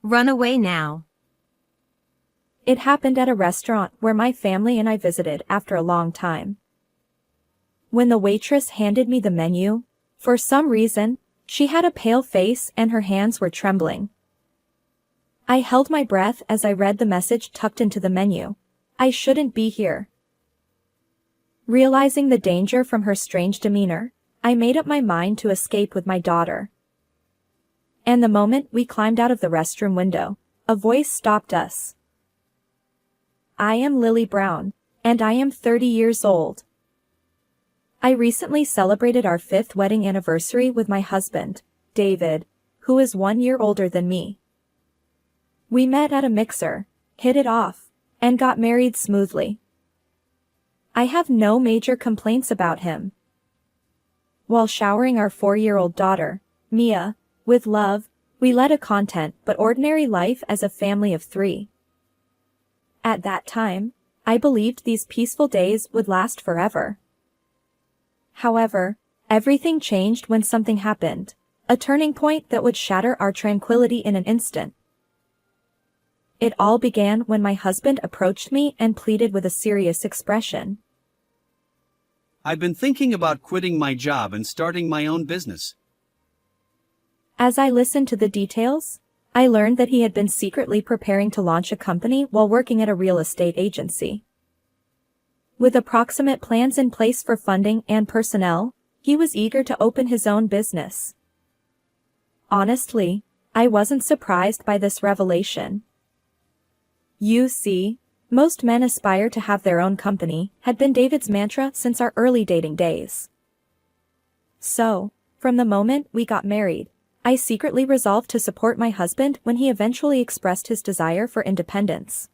Run away now. It happened at a restaurant where my family and I visited after a long time. When the waitress handed me the menu, for some reason, she had a pale face and her hands were trembling. I held my breath as I read the message tucked into the menu. I shouldn't be here. Realizing the danger from her strange demeanor, I made up my mind to escape with my daughter. And the moment we climbed out of the restroom window, a voice stopped us. I am Lily Brown, and I am 30 years old. I recently celebrated our 5th wedding anniversary with my husband, David, who is 1 year older than me. We met at a mixer, hit it off, and got married smoothly. I have no major complaints about him. While showering our 4-year-old daughter, Mia, with love, we led a content but ordinary life as a family of 3. At that time, I believed these peaceful days would last forever. However, everything changed when something happened, a turning point that would shatter our tranquility in an instant. It all began when my husband approached me and pleaded with a serious expression. I've been thinking about quitting my job and starting my own business. As I listened to the details, I learned that he had been secretly preparing to launch a company while working at a real estate agency. With approximate plans in place for funding and personnel, he was eager to open his own business. Honestly, I wasn't surprised by this revelation. You see, most men aspire to have their own company, had been David's mantra since our early dating days. So, from the moment we got married, I secretly resolved to support my husband when he eventually expressed his desire for independence.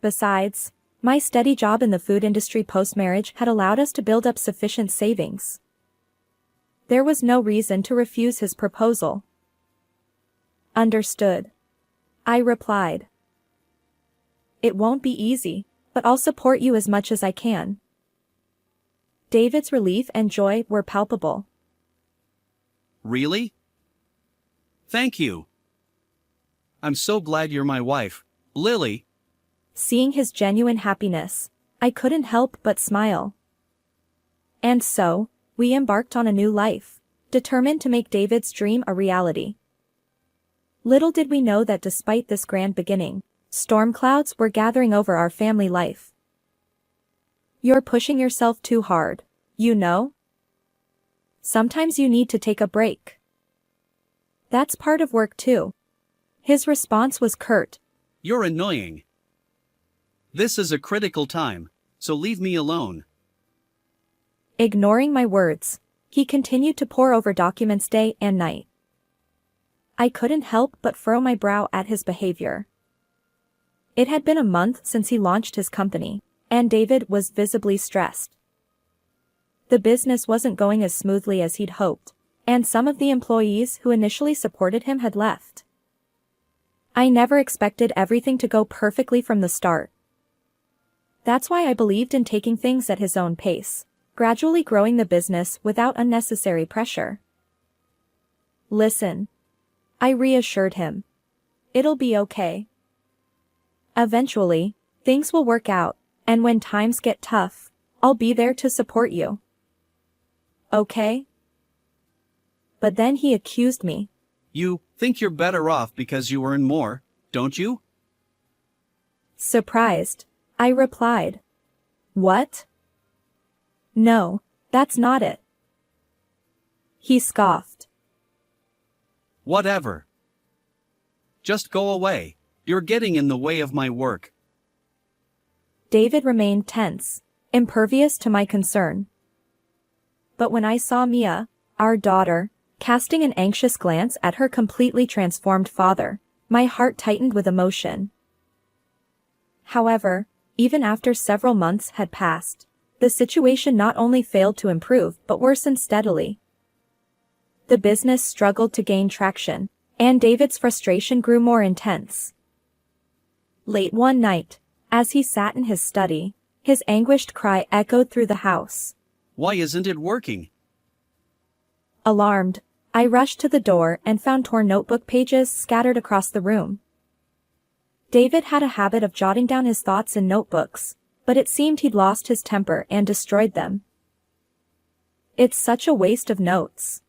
Besides, my steady job in the food industry post-marriage had allowed us to build up sufficient savings. There was no reason to refuse his proposal. Understood. I replied. It won't be easy, but I'll support you as much as I can. David's relief and joy were palpable. Really? Thank you. I'm so glad you're my wife, Lily. Seeing his genuine happiness, I couldn't help but smile. And so, we embarked on a new life, determined to make David's dream a reality. Little did we know that despite this grand beginning, storm clouds were gathering over our family life. You're pushing yourself too hard, you know? Sometimes you need to take a break. That's part of work too. His response was curt. You're annoying. This is a critical time, so leave me alone. Ignoring my words, he continued to pore over documents day and night. I couldn't help but furrow my brow at his behavior. It had been a month since he launched his company, and David was visibly stressed. The business wasn't going as smoothly as he'd hoped, and some of the employees who initially supported him had left. I never expected everything to go perfectly from the start. That's why I believed in taking things at his own pace, gradually growing the business without unnecessary pressure. Listen. I reassured him. It'll be okay. Eventually, things will work out, and when times get tough, I'll be there to support you. Okay? But then he accused me. You think you're better off because you earn more, don't you? Surprised, I replied. What? No, that's not it. He scoffed. Whatever. Just go away. You're getting in the way of my work. David remained tense, impervious to my concern. But when I saw Mia, our daughter, casting an anxious glance at her completely transformed father, my heart tightened with emotion. However, even after several months had passed, the situation not only failed to improve but worsened steadily. The business struggled to gain traction, and David's frustration grew more intense. Late one night, as he sat in his study, his anguished cry echoed through the house. Why isn't it working? Alarmed, I rushed to the door and found torn notebook pages scattered across the room. David had a habit of jotting down his thoughts in notebooks, but it seemed he'd lost his temper and destroyed them. It's such a waste of notes.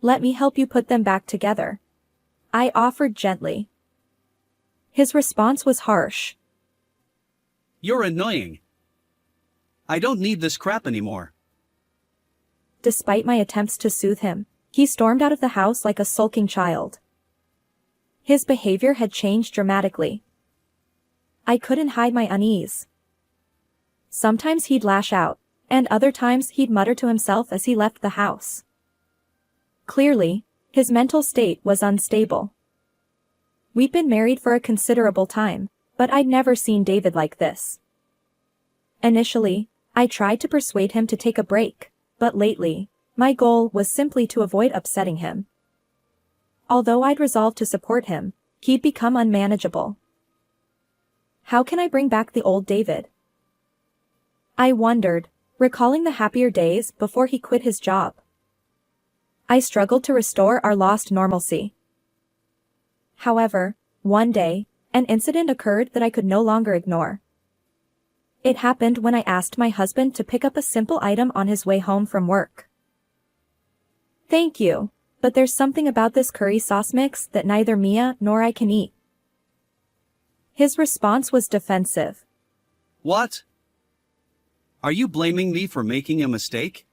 Let me help you put them back together, I offered gently. His response was harsh. You're annoying. I don't need this crap anymore. Despite my attempts to soothe him, he stormed out of the house like a sulking child. His behavior had changed dramatically. I couldn't hide my unease. Sometimes he'd lash out, and other times he'd mutter to himself as he left the house. Clearly, his mental state was unstable. We'd been married for a considerable time, but I'd never seen David like this. Initially, I tried to persuade him to take a break, but lately, my goal was simply to avoid upsetting him. Although I'd resolved to support him, he'd become unmanageable. How can I bring back the old David? I wondered, recalling the happier days before he quit his job. I struggled to restore our lost normalcy. However, one day, an incident occurred that I could no longer ignore. It happened when I asked my husband to pick up a simple item on his way home from work. Thank you, but there's something about this curry sauce mix that neither Mia nor I can eat. His response was defensive. What? Are you blaming me for making a mistake?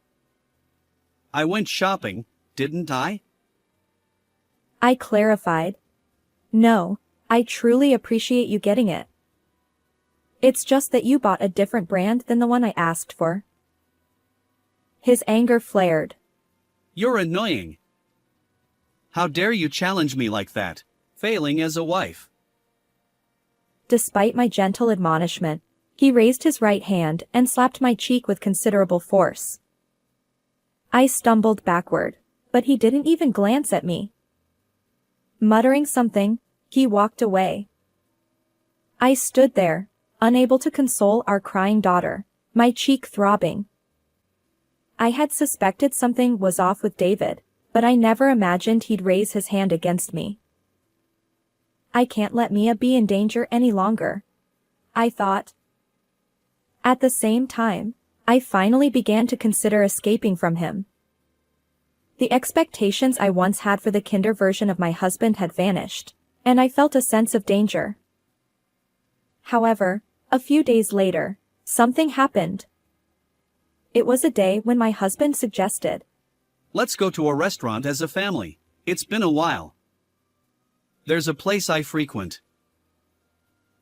I went shopping, didn't I? I clarified. No, I truly appreciate you getting it. It's just that you bought a different brand than the one I asked for. His anger flared. You're annoying. How dare you challenge me like that, failing as a wife? Despite my gentle admonishment, he raised his right hand and slapped my cheek with considerable force. I stumbled backward, but he didn't even glance at me. Muttering something, he walked away. I stood there, unable to console our crying daughter, my cheek throbbing. I had suspected something was off with David, but I never imagined he'd raise his hand against me. I can't let Mia be in danger any longer, I thought. At the same time, I finally began to consider escaping from him. The expectations I once had for the kinder version of my husband had vanished, and I felt a sense of danger. However, a few days later, something happened. It was a day when my husband suggested, Let's go to a restaurant as a family. It's been a while. There's a place I frequent.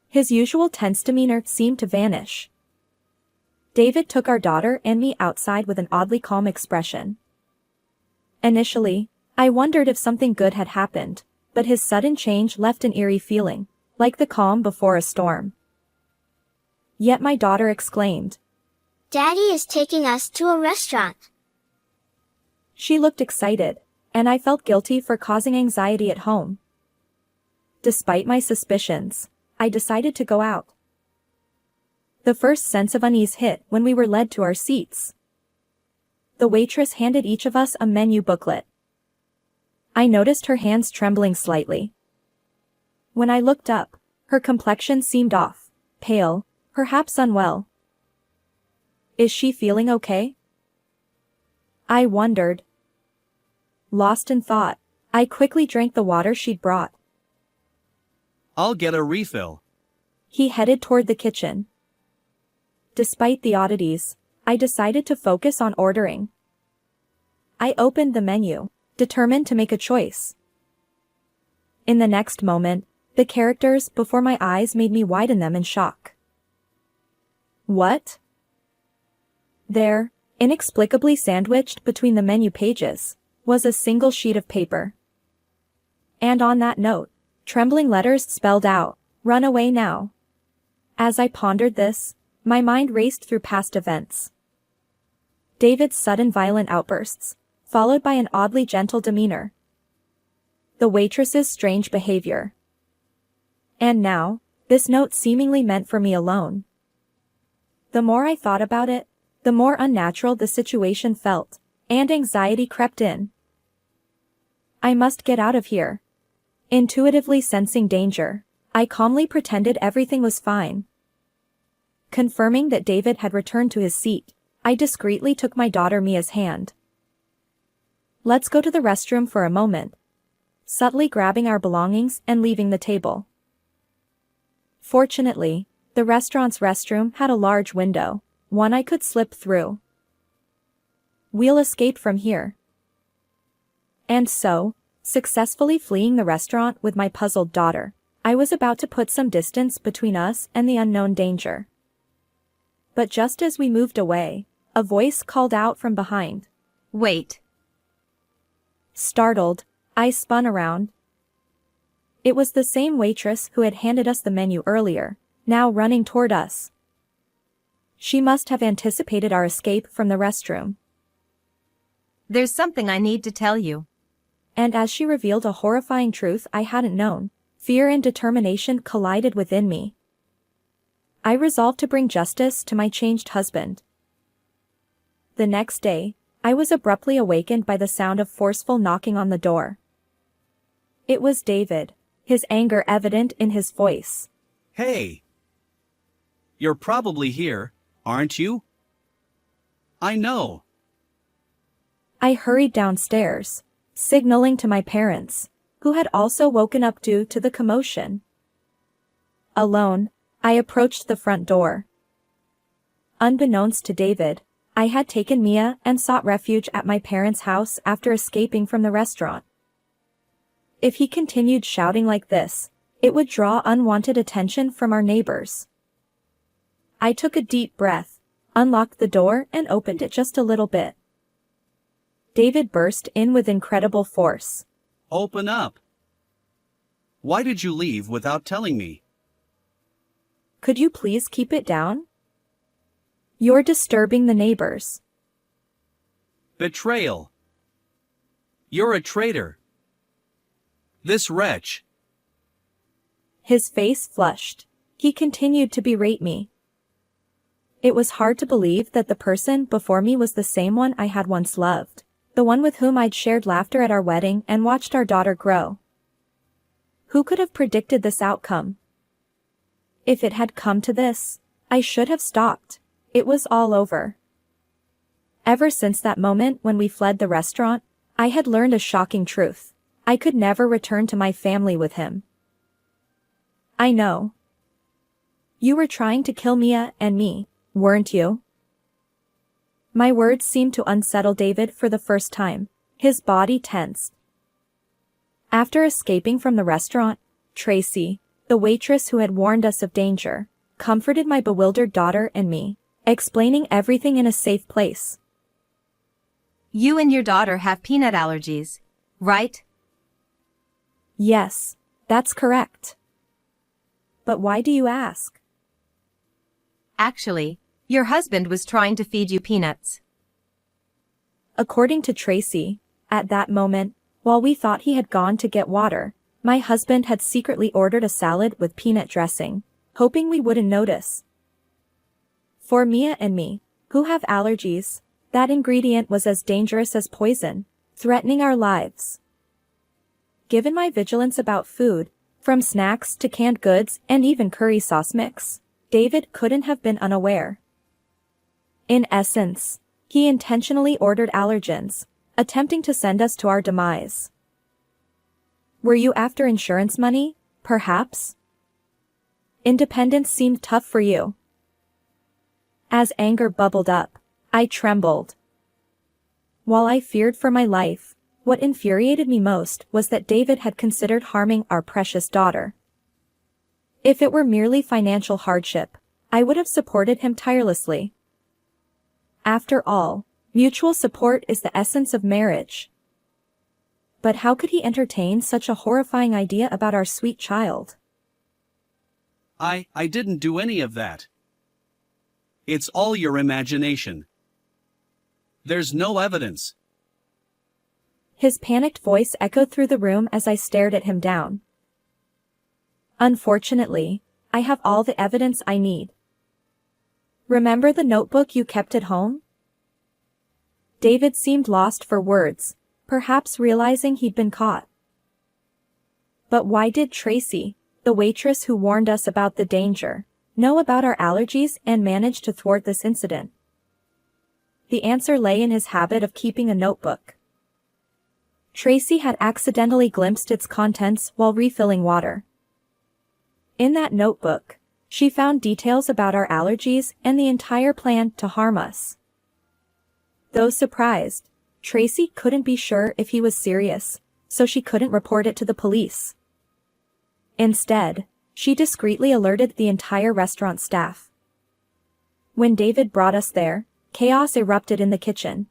His usual tense demeanor seemed to vanish. David took our daughter and me outside with an oddly calm expression. Initially, I wondered if something good had happened, but his sudden change left an eerie feeling, like the calm before a storm. Yet my daughter exclaimed, Daddy is taking us to a restaurant. She looked excited, and I felt guilty for causing anxiety at home. Despite my suspicions, I decided to go out. The first sense of unease hit when we were led to our seats. The waitress handed each of us a menu booklet. I noticed her hands trembling slightly. When I looked up, her complexion seemed off, pale, perhaps unwell. Is she feeling okay? I wondered. Lost in thought, I quickly drank the water she'd brought. I'll get a refill. He headed toward the kitchen. Despite the oddities, I decided to focus on ordering. I opened the menu, determined to make a choice. In the next moment, the characters before my eyes made me widen them in shock. What? There, inexplicably sandwiched between the menu pages, was a single sheet of paper. And on that note, trembling letters spelled out, "Run away now." As I pondered this, my mind raced through past events. David's sudden violent outbursts, followed by an oddly gentle demeanor. The waitress's strange behavior. And now, this note seemingly meant for me alone. The more I thought about it, the more unnatural the situation felt, and anxiety crept in. I must get out of here. Intuitively sensing danger, I calmly pretended everything was fine. Confirming that David had returned to his seat, I discreetly took my daughter Mia's hand. Let's go to the restroom for a moment. Subtly grabbing our belongings and leaving the table. Fortunately, the restaurant's restroom had a large window, one I could slip through. We'll escape from here. And so, successfully fleeing the restaurant with my puzzled daughter, I was about to put some distance between us and the unknown danger. But just as we moved away, a voice called out from behind. Wait. Startled, I spun around. It was the same waitress who had handed us the menu earlier, now running toward us. She must have anticipated our escape from the restroom. There's something I need to tell you. And as she revealed a horrifying truth I hadn't known, fear and determination collided within me. I resolved to bring justice to my changed husband. The next day, I was abruptly awakened by the sound of forceful knocking on the door. It was David, his anger evident in his voice. Hey! You're probably here, aren't you? I know. I hurried downstairs, signaling to my parents, who had also woken up due to the commotion. Alone, I approached the front door. Unbeknownst to David, I had taken Mia and sought refuge at my parents' house after escaping from the restaurant. If he continued shouting like this, it would draw unwanted attention from our neighbors. I took a deep breath, unlocked the door and opened it just a little bit. David burst in with incredible force. Open up. Why did you leave without telling me? Could you please keep it down? You're disturbing the neighbors. Betrayal. You're a traitor. This wretch. His face flushed. He continued to berate me. It was hard to believe that the person before me was the same one I had once loved, the one with whom I'd shared laughter at our wedding and watched our daughter grow. Who could have predicted this outcome? If it had come to this, I should have stopped. It was all over. Ever since that moment when we fled the restaurant, I had learned a shocking truth. I could never return to my family with him. I know. You were trying to kill Mia and me, weren't you? My words seemed to unsettle David for the first time. His body tensed. After escaping from the restaurant, Tracy, the waitress who had warned us of danger, comforted my bewildered daughter and me, explaining everything in a safe place. You and your daughter have peanut allergies, right? Yes, that's correct. But why do you ask? Actually, your husband was trying to feed you peanuts. According to Tracy, at that moment, while we thought he had gone to get water, my husband had secretly ordered a salad with peanut dressing, hoping we wouldn't notice. For Mia and me, who have allergies, that ingredient was as dangerous as poison, threatening our lives. Given my vigilance about food, from snacks to canned goods and even curry sauce mix, David couldn't have been unaware. In essence, he intentionally ordered allergens, attempting to send us to our demise. Were you after insurance money, perhaps? Independence seemed tough for you. As anger bubbled up, I trembled. While I feared for my life, what infuriated me most was that David had considered harming our precious daughter. If it were merely financial hardship, I would have supported him tirelessly. After all, mutual support is the essence of marriage. But how could he entertain such a horrifying idea about our sweet child? I didn't do any of that. It's all your imagination. There's no evidence. His panicked voice echoed through the room as I stared at him down. Unfortunately, I have all the evidence I need. Remember the notebook you kept at home? David seemed lost for words, perhaps realizing he'd been caught. But why did Tracy, the waitress who warned us about the danger, know about our allergies and manage to thwart this incident? The answer lay in his habit of keeping a notebook. Tracy had accidentally glimpsed its contents while refilling water. In that notebook, she found details about our allergies and the entire plan to harm us. Though surprised, Tracy couldn't be sure if he was serious, so she couldn't report it to the police. Instead, she discreetly alerted the entire restaurant staff. When David brought us there, chaos erupted in the kitchen.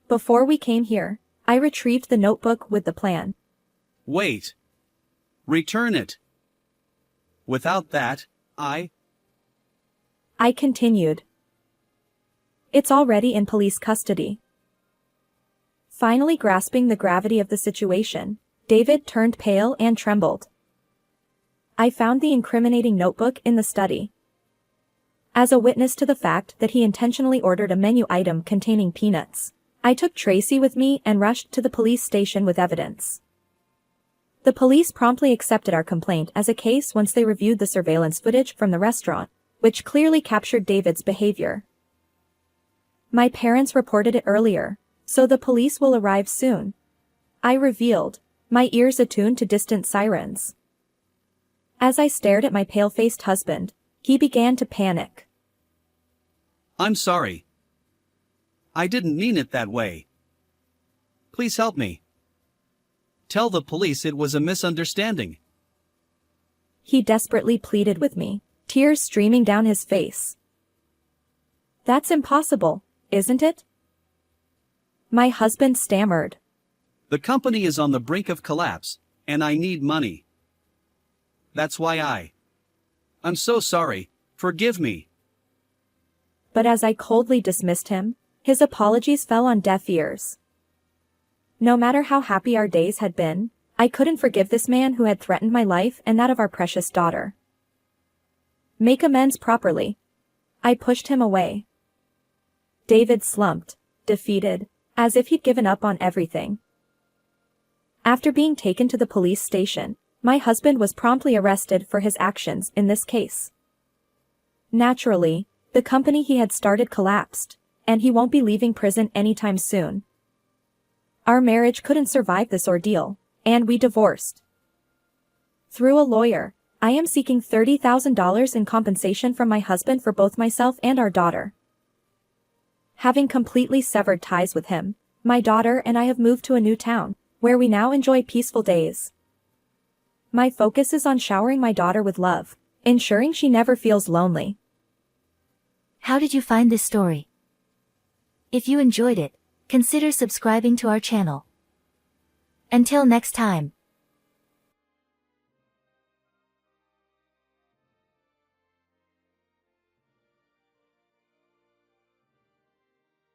Before we came here, I retrieved the notebook with the plan. Wait. Return it. Without that, I continued. It's already in police custody. Finally grasping the gravity of the situation, David turned pale and trembled. I found the incriminating notebook in the study. As a witness to the fact that he intentionally ordered a menu item containing peanuts, I took Tracy with me and rushed to the police station with evidence. The police promptly accepted our complaint as a case once they reviewed the surveillance footage from the restaurant, which clearly captured David's behavior. My parents reported it earlier, so the police will arrive soon, I revealed, my ears attuned to distant sirens. As I stared at my pale-faced husband, he began to panic. I'm sorry. I didn't mean it that way. Please help me. Tell the police it was a misunderstanding. He desperately pleaded with me, tears streaming down his face. That's impossible, isn't it? My husband stammered. The company is on the brink of collapse, and I need money. That's why I'm so sorry, forgive me. But as I coldly dismissed him, his apologies fell on deaf ears. No matter how happy our days had been, I couldn't forgive this man who had threatened my life and that of our precious daughter. Make amends properly. I pushed him away. David slumped, defeated, as if he'd given up on everything. After being taken to the police station, my husband was promptly arrested for his actions in this case. Naturally, the company he had started collapsed, and he won't be leaving prison anytime soon. Our marriage couldn't survive this ordeal, and we divorced. Through a lawyer, I am seeking $30,000 in compensation from my husband for both myself and our daughter. Having completely severed ties with him, my daughter and I have moved to a new town, where we now enjoy peaceful days. My focus is on showering my daughter with love, ensuring she never feels lonely. How did you find this story? If you enjoyed it, consider subscribing to our channel. Until next time.